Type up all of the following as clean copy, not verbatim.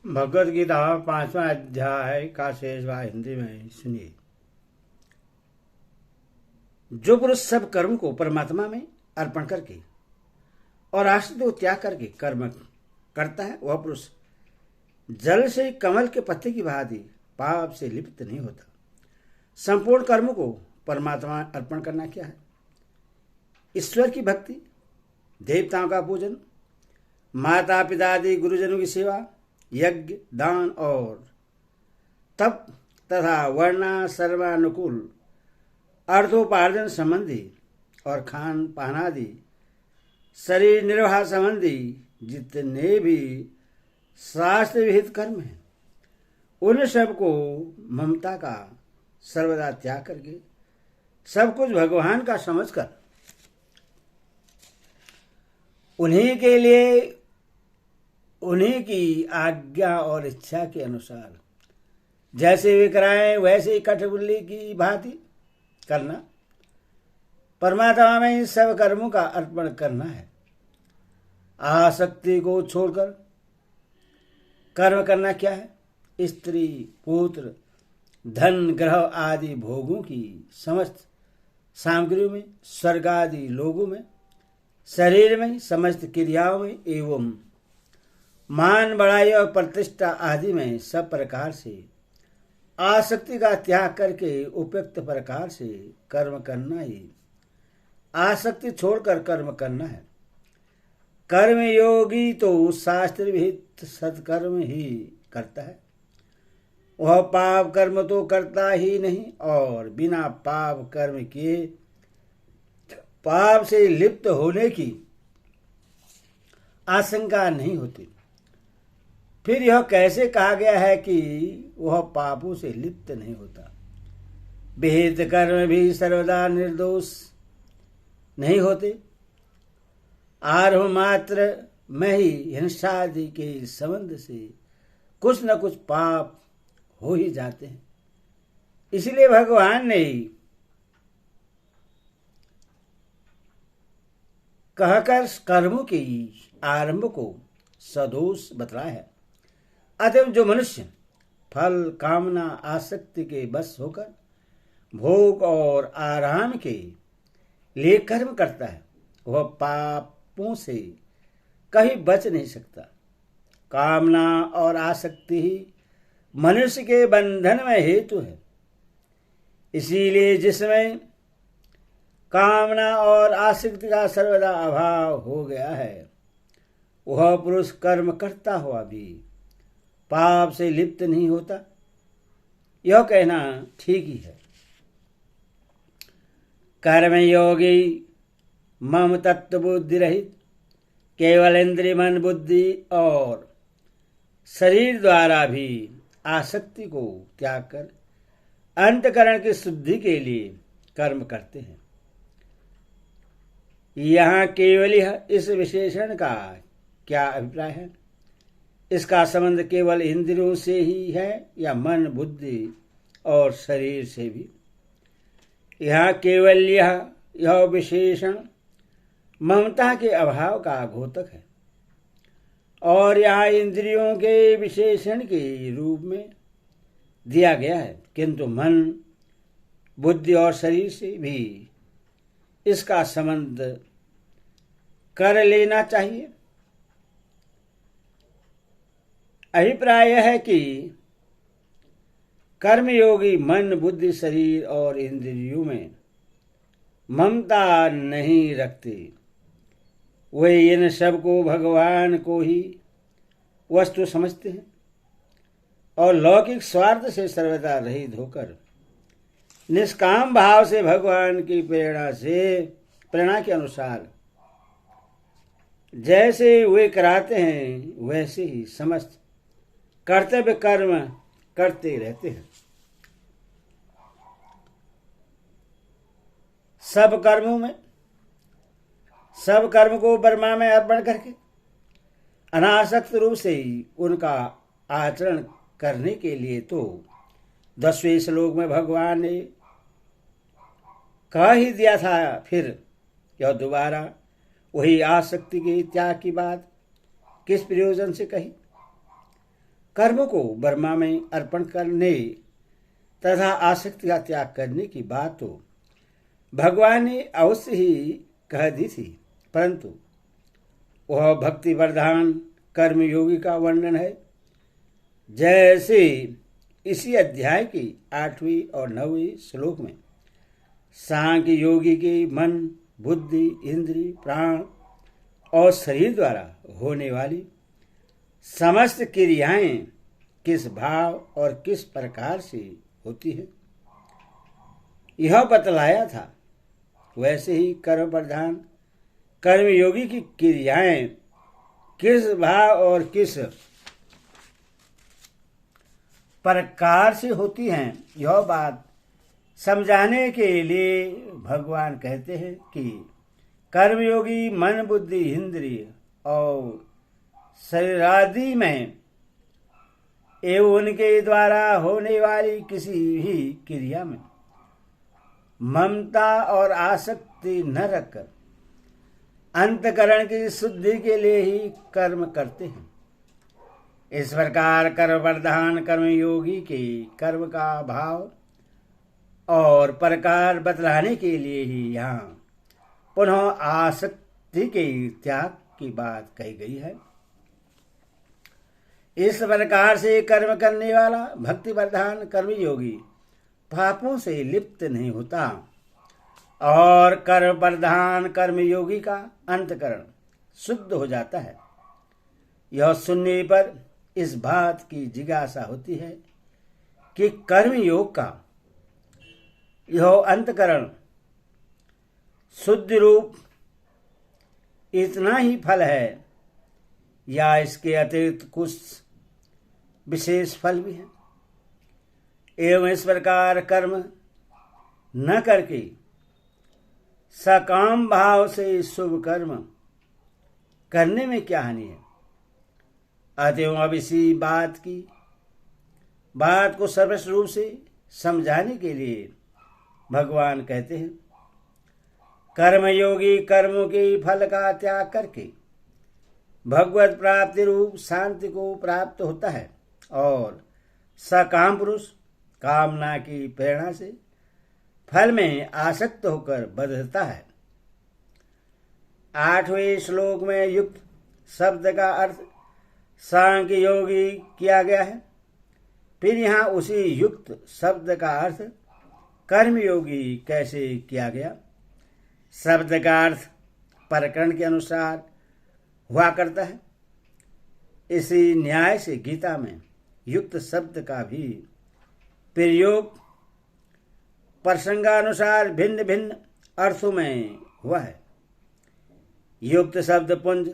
भगवद गीता 5वां अध्याय का शेष भाग हिंदी में सुनिए। जो पुरुष सब कर्म को परमात्मा में अर्पण करके और आश्रित को त्याग करके कर्म करता है, वह पुरुष जल से कमल के पत्ते की भांति पाप से लिप्त नहीं होता। संपूर्ण कर्म को परमात्मा अर्पण करना क्या है? ईश्वर की भक्ति, देवताओं का पूजन, माता पिता आदि गुरुजनों की सेवा, यज्ञ, दान और तप तथा वर्णाश्रमानुकूल अर्थोपार्जन संबंधी और खान पान आदि शरीर निर्वाह संबंधी जितने भी शास्त्र विहित कर्म हैं, उन सब को ममता का सर्वदा त्याग करके सब कुछ भगवान का समझकर उन्हीं के लिए उन्हीं की आज्ञा और इच्छा के अनुसार जैसे वे कराएं वैसे ही कठपुतली की भांति करना, परमात्मा में इन सब कर्मों का अर्पण करना है। आसक्ति को छोड़कर कर्म करना क्या है? स्त्री, पुत्र, धन, ग्रह आदि भोगों की समस्त सामग्रियों में, स्वर्ग आदि लोगों में, शरीर में, समस्त क्रियाओं में एवं मान, बड़ाई और प्रतिष्ठा आदि में सब प्रकार से आसक्ति का त्याग करके उपयुक्त प्रकार से कर्म करना ही आसक्ति छोड़कर कर्म करना है। कर्म योगी तो शास्त्र विहित सत्कर्म ही करता है। वह पाप कर्म तो करता ही नहीं और बिना पाप कर्म किए पाप से लिप्त होने की आशंका नहीं होती। फिर यह कैसे कहा गया है कि वह पापों से लिप्त नहीं होता? विहित कर्म भी सर्वदा निर्दोष नहीं होते। आरंभ मात्र में ही हिंसादि के संबंध से कुछ न कुछ पाप हो ही जाते हैं। इसलिए भगवान ने कहकर कर्मों के आरंभ को सदोष बतलाया है। अतः जो मनुष्य फल, कामना, आसक्ति के बस होकर भोग और आराम के लिए कर्म करता है, वह पापों से कहीं बच नहीं सकता। कामना और आसक्ति ही मनुष्य के बंधन में हेतु है। इसीलिए जिसमें कामना और आसक्ति का सर्वदा अभाव हो गया है, वह पुरुष कर्म करता हुआ भी पाप से लिप्त नहीं होता। यह कहना ठीक ही है। कर्म योगी मम तत्व बुद्धि रहित केवल इंद्रिय, मन, बुद्धि और शरीर द्वारा भी आसक्ति को त्याग कर अंतकरण की शुद्धि के लिए कर्म करते हैं। यहाँ केवल इस विशेषण का क्या अभिप्राय है? इसका संबंध केवल इंद्रियों से ही है या मन, बुद्धि और शरीर से भी? यहाँ केवल यह विशेषण ममता के अभाव का घोतक है और यहाँ इंद्रियों के विशेषण के रूप में दिया गया है, किंतु मन, बुद्धि और शरीर से भी इसका संबंध कर लेना चाहिए। अभिप्राय यह है कि कर्मयोगी मन, बुद्धि, शरीर और इंद्रियों में ममता नहीं रखते। वे इन सब को भगवान को ही वस्तु समझते हैं और लौकिक स्वार्थ से सर्वदा रहित होकर निष्काम भाव से भगवान की प्रेरणा के अनुसार जैसे वे कराते हैं वैसे ही समस्त कर्तव्य कर्म करते रहते हैं। सब कर्म को ब्रह्मा में अर्पण करके अनासक्त रूप से ही उनका आचरण करने के लिए तो 10वें श्लोक में भगवान ने कह ही दिया था। फिर यह दोबारा वही आसक्ति के त्याग की बात किस प्रयोजन से कही? कर्म को ब्रह्मा में अर्पण करने तथा आसक्ति का त्याग करने की बात तो भगवान ने अवश्य ही कह दी थी, परंतु वह भक्ति प्रधान कर्म योगी का वर्णन है। जैसे इसी अध्याय की 8वीं और 9वीं श्लोक में सांख्य योगी के मन, बुद्धि, इंद्रिय, प्राण और शरीर द्वारा होने वाली समस्त क्रियाएं किस भाव और किस प्रकार से होती है यह बतलाया था। वैसे ही कर्म प्रधान कर्मयोगी की क्रियाएं किस भाव और किस प्रकार से होती हैं यह बात समझाने के लिए भगवान कहते हैं कि कर्मयोगी मन, बुद्धि, इंद्रिय और शरीरादि में एवं उनके द्वारा होने वाली किसी भी क्रिया में ममता और आसक्ति न रखकर अंतकरण की शुद्धि के लिए ही कर्म करते हैं। इस प्रकार कर्म प्रधान कर्मयोगी के कर्म का भाव और प्रकार बतलाने के लिए ही यहाँ पुनः आसक्ति के त्याग की बात कही गई है। इस प्रकार से कर्म करने वाला भक्ति प्रधान कर्मयोगी पापों से लिप्त नहीं होता और कर्म प्रधान कर्मयोगी का अंतकरण शुद्ध हो जाता है। यह सुनने पर इस बात की जिज्ञासा होती है कि कर्मयोग का यह अंतकरण शुद्ध रूप इतना ही फल है या इसके अतिरिक्त कुछ विशेष फल भी है। एवं इस प्रकार कर्म न करके सकाम भाव से शुभ कर्म करने में क्या हानि है। अतएव अब इसी बात को सर्वस्व रूप से समझाने के लिए भगवान कहते हैं कर्मयोगी कर्मों के फल का त्याग करके भगवत प्राप्ति रूप शांति को प्राप्त होता है और सकाम पुरुष कामना की प्रेरणा से फल में आसक्त होकर बदलता है। 8वें श्लोक में युक्त शब्द का अर्थ सांख्य योगी किया गया है। फिर यहाँ उसी युक्त शब्द का अर्थ कर्मयोगी कैसे किया गया। शब्द का अर्थ प्रकरण के अनुसार हुआ करता है। इसी न्याय से गीता में युक्त शब्द का भी प्रयोग प्रसंगानुसार भिन्न भिन्न अर्थों में हुआ है। युक्त शब्द पुंज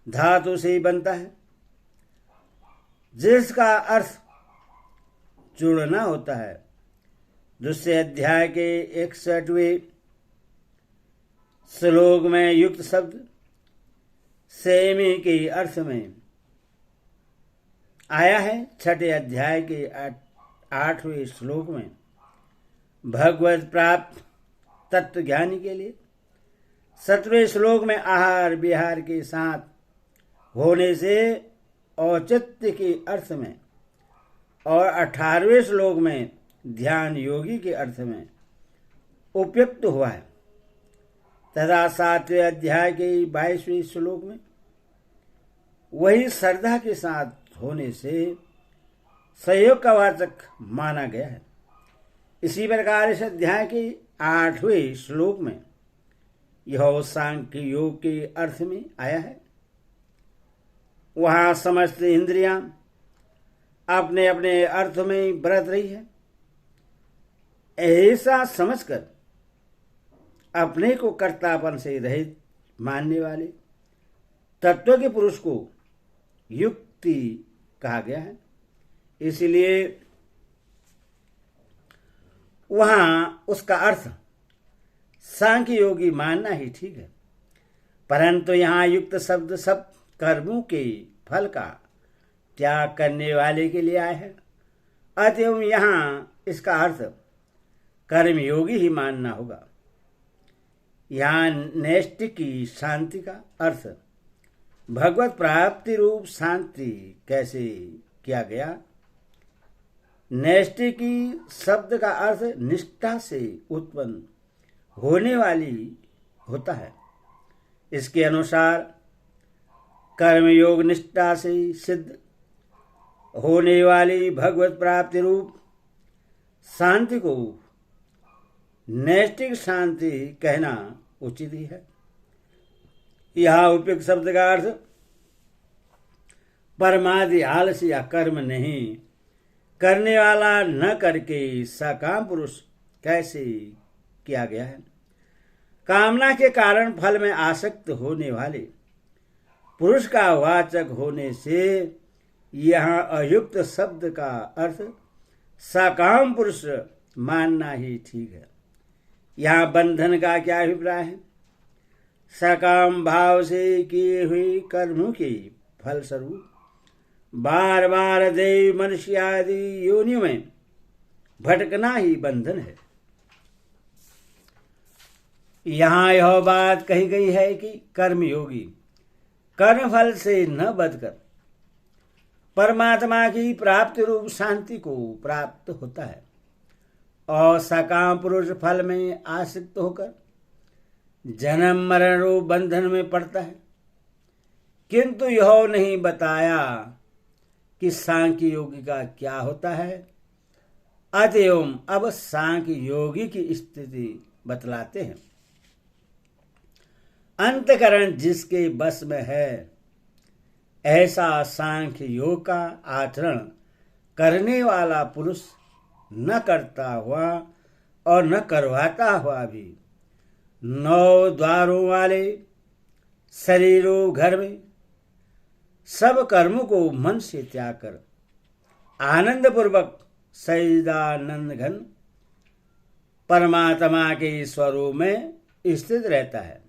धातु से बनता है जिसका अर्थ जुड़ना होता है। दूसरे अध्याय के 61वें श्लोक में युक्त शब्द सेमी के अर्थ में आया है। 6ठे अध्याय के 8वें श्लोक में भगवत प्राप्त तत्व ज्ञानी के लिए। 7वें श्लोक में आहार विहार के साथ होने से औचित्य के अर्थ में और 18वें श्लोक में ध्यान योगी के अर्थ में उपयुक्त हुआ है तथा 7वें अध्याय के 22वें श्लोक में वही श्रद्धा के साथ होने से सहयोग का वाचक माना गया है। इसी प्रकार इस अध्याय के 8वें श्लोक में यह सांख्य योग के अर्थ में आया है। वहां समस्त इंद्रियां अपने अपने अर्थ में बरत रही है। ऐसा समझकर अपने को कर्तापन से रहित मानने वाले तत्व के पुरुष को युक्ति कहा गया है। इसलिए वहां उसका अर्थ सांख्य योगी मानना ही ठीक है, परंतु यहाँ युक्त शब्द सब कर्मों के फल का त्याग करने वाले के लिए आया है। अतएव यहाँ इसका अर्थ कर्मयोगी ही मानना होगा। यहाँ नैष्ठिक की शांति का अर्थ भगवत प्राप्ति रूप शांति कैसे किया गया। नैष्ठिकी शब्द का अर्थ निष्ठा से उत्पन्न होने वाली होता है। इसके अनुसार कर्मयोग निष्ठा से सिद्ध होने वाली भगवत प्राप्ति रूप शांति को नैष्ठिक शांति कहना उचित ही है। यह उपयुक्त शब्द का अर्थ परमादि आलस्य या कर्म नहीं करने वाला न करके सकाम पुरुष कैसे किया गया है। कामना के कारण फल में आसक्त होने वाले पुरुष का वाचक होने से यहाँ अयुक्त शब्द का अर्थ सकाम पुरुष मानना ही ठीक है। यहाँ बंधन का क्या अभिप्राय है। सकाम भाव से किए हुए कर्मों के फलस्वरूप बार बार देव मनुष्य आदि योनियों में भटकना ही बंधन है। यहाँ यह बात कही गई है कि कर्मयोगी कर्मफल से न बचकर परमात्मा की प्राप्ति रूप शांति को प्राप्त होता है और सकाम पुरुष फल में आसक्त होकर जन्म मरण रूप बंधन में पड़ता है। किंतु यह नहीं बताया कि सांख्य योगी का क्या होता है। अतएव अब सांख्य योगी की स्थिति बतलाते हैं। अंतकरण जिसके बस में है ऐसा सांख्य योग का आचरण करने वाला पुरुष न करता हुआ और न करवाता हुआ भी 9 द्वारों वाले शरीरों घर में सब कर्मों को मन से त्याग कर आनंद पूर्वक सच्चिदानंद घन परमात्मा के स्वरूप में स्थित रहता है।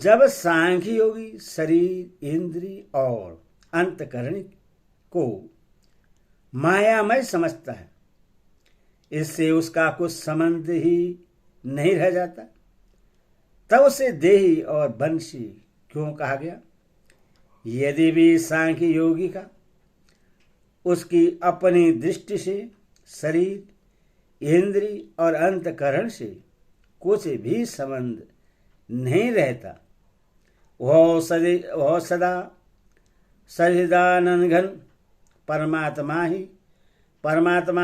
जब सांख्य योगी शरीर इंद्रिय और अंतकरण को मायामय समझता है, इससे उसका कुछ संबंध ही नहीं रह जाता, तब उसे देही और वंशी क्यों कहा गया। यदि भी सांख्य योगी का उसकी अपनी दृष्टि से शरीर इंद्रिय और अंतकरण से कुछ भी संबंध नहीं रहता, वह सदा सच्चिदानंद घन परमात्मा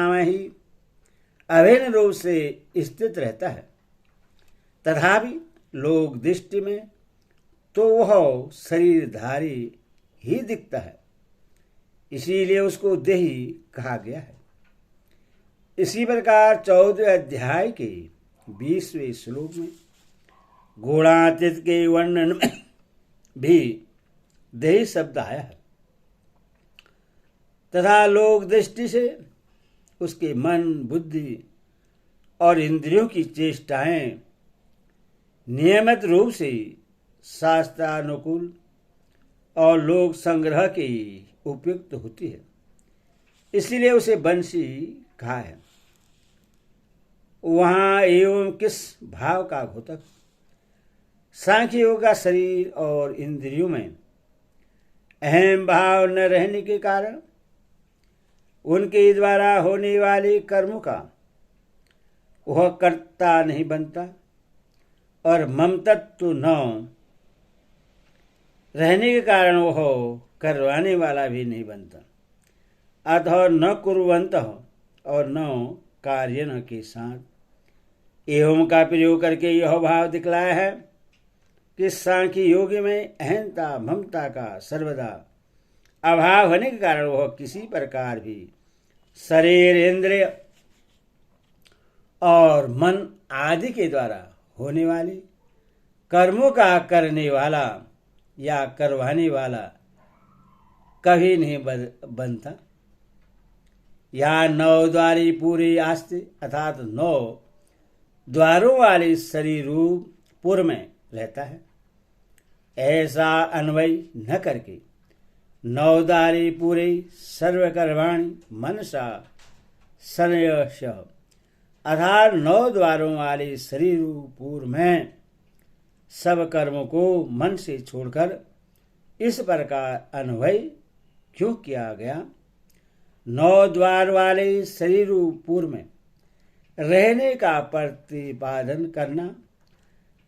में ही अभिन्न रूप से स्थित रहता है। तथापि लोक दृष्टि में तो वह शरीरधारी ही दिखता है, इसीलिए उसको देही कहा गया है। इसी प्रकार 14वें अध्याय के 20वें श्लोक में गुणातीत के वर्णन में भी देही शब्द आया है तथा लोक दृष्टि से उसके मन बुद्धि और इंद्रियों की चेष्टाएं नियमित रूप से शास्त्रानुकूल और लोक संग्रह की उपयुक्त होती है, इसीलिए उसे वंशी कहा है। वहां एवं किस भाव का घोतक सांख्य योग का शरीर और इंद्रियों में अहम भाव न रहने के कारण उनके द्वारा होने वाले कर्मों का वह कर्ता नहीं बनता और ममतत्व न रहने के कारण वह करवाने वाला भी नहीं बनता, अतः न कुर्वंत और न कार्यन के साथ एवं का प्रयोग करके यह भाव दिखलाया है कि सांख्य योगी में अहंता ममता का सर्वदा अभाव होने के कारण वह किसी प्रकार भी शरीर इंद्रिय और मन आदि के द्वारा होने वाले कर्मों का करने वाला या करवाने वाला कभी नहीं बनता। यहाँ 9 द्वारी पूरी आस्ते अर्थात 9 द्वारों वाले शरीर रूप पूर्व में रहता है। ऐसा अन्वय न करके 9 द्वारी पूरे सर्वकर्माणि मनसा संयश अर्थात 9 द्वारों वाले शरीर रूप पूर्व में सब कर्मों को मन से छोड़कर इस प्रकार अन्वय क्यों किया गया? 9 द्वार वाले शरीर पूर्व में रहने का प्रतिपादन करना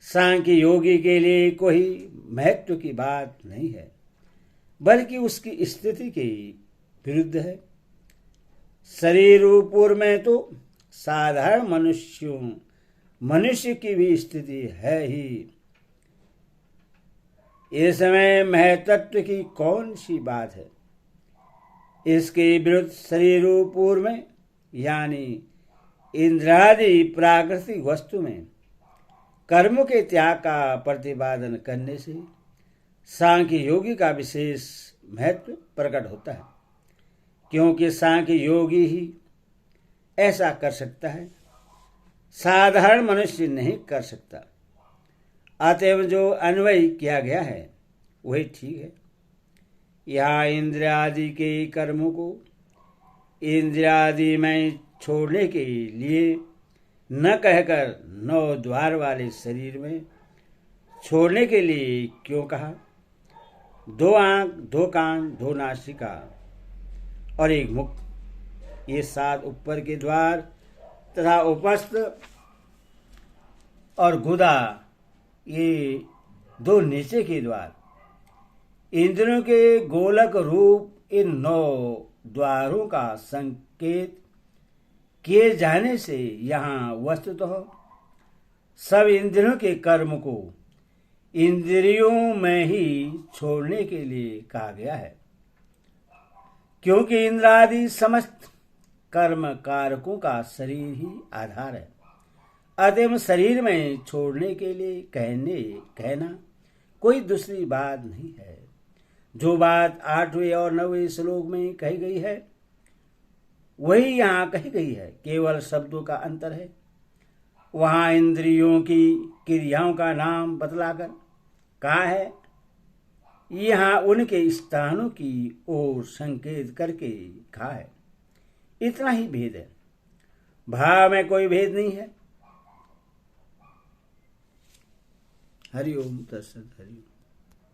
सांख्य योगी के लिए कोई महत्व की बात नहीं है, बल्कि उसकी स्थिति के विरुद्ध है। शरीर पूर्व में तो साधारण मनुष्य की भी स्थिति है ही। इस समय महतत्व की कौन सी बात है? इसके विरुद्ध शरीर पूर्व में यानी इंद्रादि प्राकृतिक वस्तु में कर्म के त्याग का प्रतिपादन करने से सांख्य योगी का विशेष महत्व प्रकट होता है, क्योंकि सांख्य योगी ही ऐसा कर सकता है, साधारण मनुष्य नहीं कर सकता। अतएव जो अन्वय किया गया है वही ठीक है। यहाँ इंद्रियादि के कर्मों को इंद्रियादि में छोड़ने के लिए न कहकर 9 द्वार वाले शरीर में छोड़ने के लिए क्यों कहा? 2 आंख, 2 कान, 2 नासिका और 1 मुख, ये 7 ऊपर के द्वार तथा उपस्थ और गुदा, ये 2 नीचे के द्वार, इंद्रियों के गोलक रूप इन 9 द्वारों का संकेत किए जाने से यहाँ वस्तुतः सब इंद्रियों के कर्म को इंद्रियों में ही छोड़ने के लिए कहा गया है, क्योंकि इंद्रादि समस्त कर्म कारकों का शरीर ही आधार है। अतएव शरीर में छोड़ने के लिए कहना कोई दूसरी बात नहीं है। जो बात 8वें और 9वें श्लोक में कही गई है वही यहाँ कही गई है, केवल शब्दों का अंतर है। वहाँ इंद्रियों की क्रियाओं का नाम बतलाकर कहा है, यहाँ उनके स्थानों की ओर संकेत करके कहा है। इतना ही भेद है, भाव में कोई भेद नहीं है। हरि ओम तत्सत। हरि ओम।